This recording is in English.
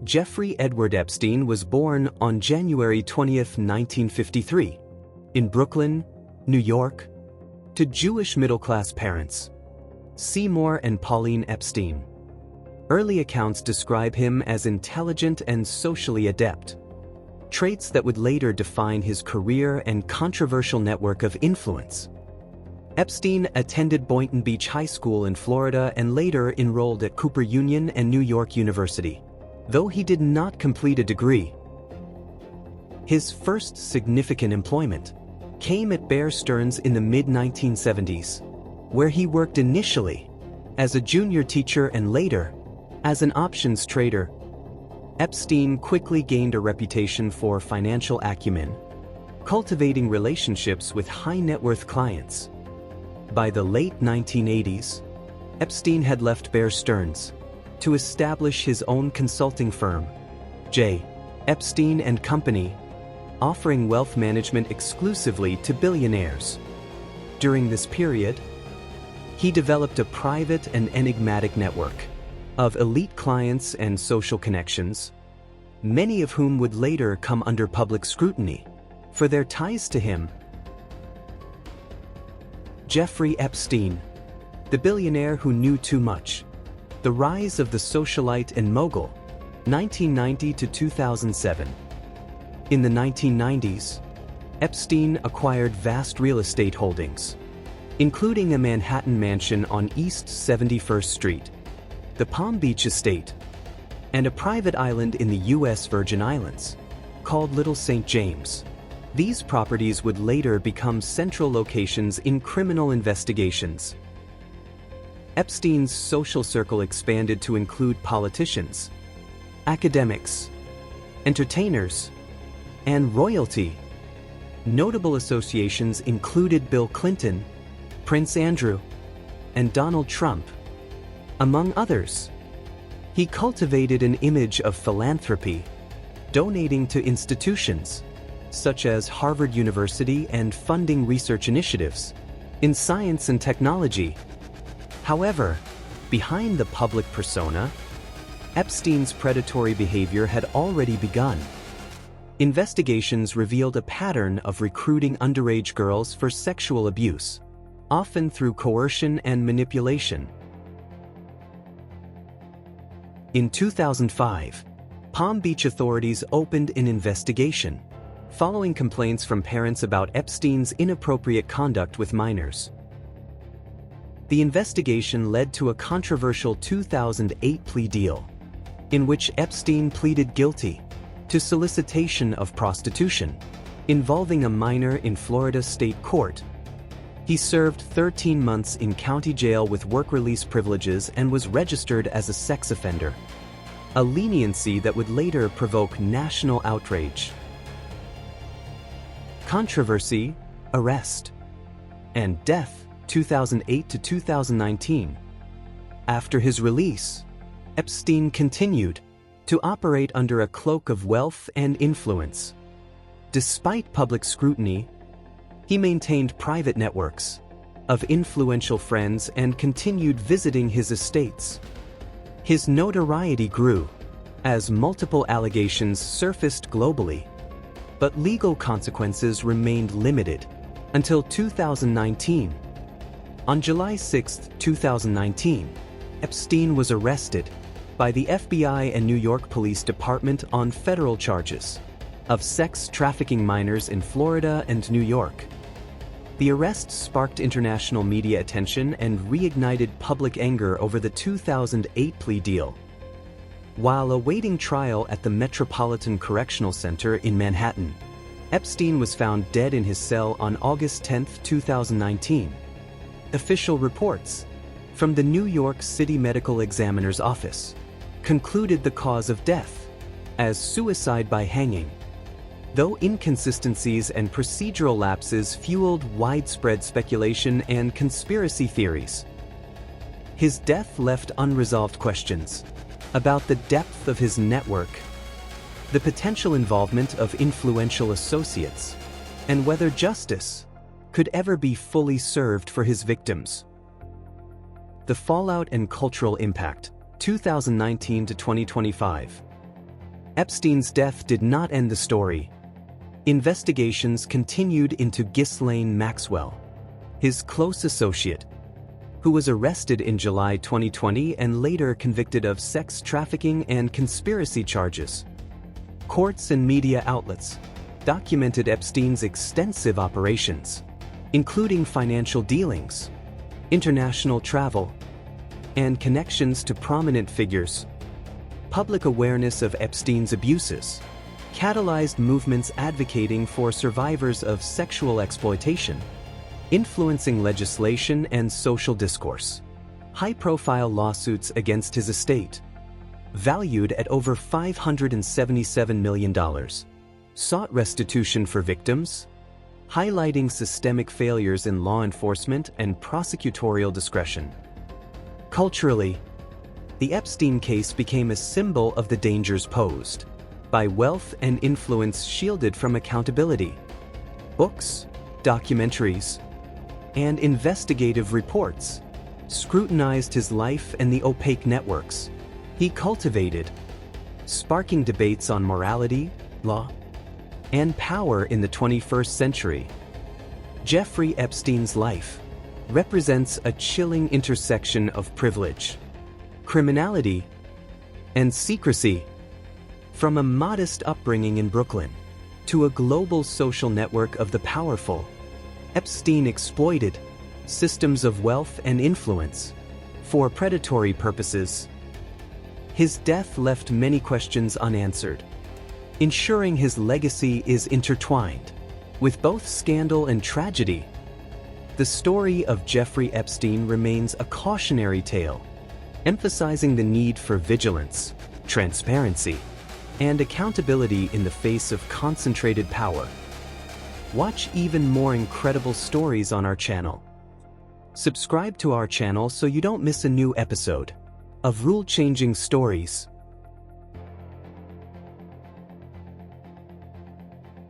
Jeffrey Edward Epstein was born on January 20, 1953, in Brooklyn, New York, to Jewish middle-class parents, Seymour and Pauline Epstein. Early accounts describe him as intelligent and socially adept, traits that would later define his career and controversial network of influence. Epstein attended Boynton Beach High School in Florida and later enrolled at Cooper Union and New York University, though he did not complete a degree. His first significant employment came at Bear Stearns in the mid-1970s, where he worked initially as a junior teacher and later as an options trader. Epstein quickly gained a reputation for financial acumen, cultivating relationships with high-net-worth clients. By the late 1980s, Epstein had left Bear Stearns to establish his own consulting firm, J. Epstein and Company, offering wealth management exclusively to billionaires. During this period, he developed a private and enigmatic network of elite clients and social connections, many of whom would later come under public scrutiny for their ties to him. Jeffrey Epstein, the billionaire who knew too much. The rise of the socialite and mogul, 1990 to 2007. In the 1990s, Epstein acquired vast real estate holdings, including a Manhattan mansion on East 71st Street, the Palm Beach estate, and a private island in the U.S. Virgin Islands, called Little St. James. These properties would later become central locations in criminal investigations. Epstein's social circle expanded to include politicians, academics, entertainers, and royalty. Notable associations included Bill Clinton, Prince Andrew, and Donald Trump, among others. He cultivated an image of philanthropy, donating to institutions such as Harvard University and funding research initiatives in science and technology. However, behind the public persona, Epstein's predatory behavior had already begun. Investigations revealed a pattern of recruiting underage girls for sexual abuse, often through coercion and manipulation. In 2005, Palm Beach authorities opened an investigation following complaints from parents about Epstein's inappropriate conduct with minors. The investigation led to a controversial 2008 plea deal, in which Epstein pleaded guilty to solicitation of prostitution involving a minor in Florida state court. He served 13 months in county jail with work release privileges and was registered as a sex offender, a leniency that would later provoke national outrage. Controversy, arrest, and death, 2008 to 2019. After his release, Epstein continued to operate under a cloak of wealth and influence. Despite public scrutiny, he maintained private networks of influential friends and continued visiting his estates. His notoriety grew as multiple allegations surfaced globally, but legal consequences remained limited until 2019. On July 6, 2019, Epstein was arrested by the FBI and New York Police Department on federal charges of sex trafficking minors in Florida and New York. The arrest sparked international media attention and reignited public anger over the 2008 plea deal. While awaiting trial at the Metropolitan Correctional Center in Manhattan, Epstein was found dead in his cell on August 10, 2019. Official reports from the New York City Medical Examiner's Office concluded the cause of death as suicide by hanging, though inconsistencies and procedural lapses fueled widespread speculation and conspiracy theories. His death left unresolved questions about the depth of his network, the potential involvement of influential associates, and whether justice could ever be fully served for his victims. The fallout and cultural impact, 2019 to 2025. Epstein's death did not end the story. Investigations continued into Ghislaine Maxwell, his close associate, who was arrested in July 2020 and later convicted of sex trafficking and conspiracy charges. Courts and media outlets documented Epstein's extensive operations, including financial dealings, international travel, and connections to prominent figures. Public awareness of Epstein's abuses catalyzed movements advocating for survivors of sexual exploitation, influencing legislation and social discourse. High-profile lawsuits against his estate, valued at over $577 million, sought restitution for victims, highlighting systemic failures in law enforcement and prosecutorial discretion. Culturally, the Epstein case became a symbol of the dangers posed by wealth and influence shielded from accountability. Books, documentaries, and investigative reports scrutinized his life and the opaque networks he cultivated, sparking debates on morality, law, and power in the 21st century. Jeffrey Epstein's life represents a chilling intersection of privilege, criminality, and secrecy. From a modest upbringing in Brooklyn to a global social network of the powerful, Epstein exploited systems of wealth and influence for predatory purposes. His death left many questions unanswered, ensuring his legacy is intertwined with both scandal and tragedy. The story of Jeffrey Epstein remains a cautionary tale, emphasizing the need for vigilance, transparency, and accountability in the face of concentrated power. Watch even more incredible stories on our channel. Subscribe to our channel so you don't miss a new episode of rule-changing stories.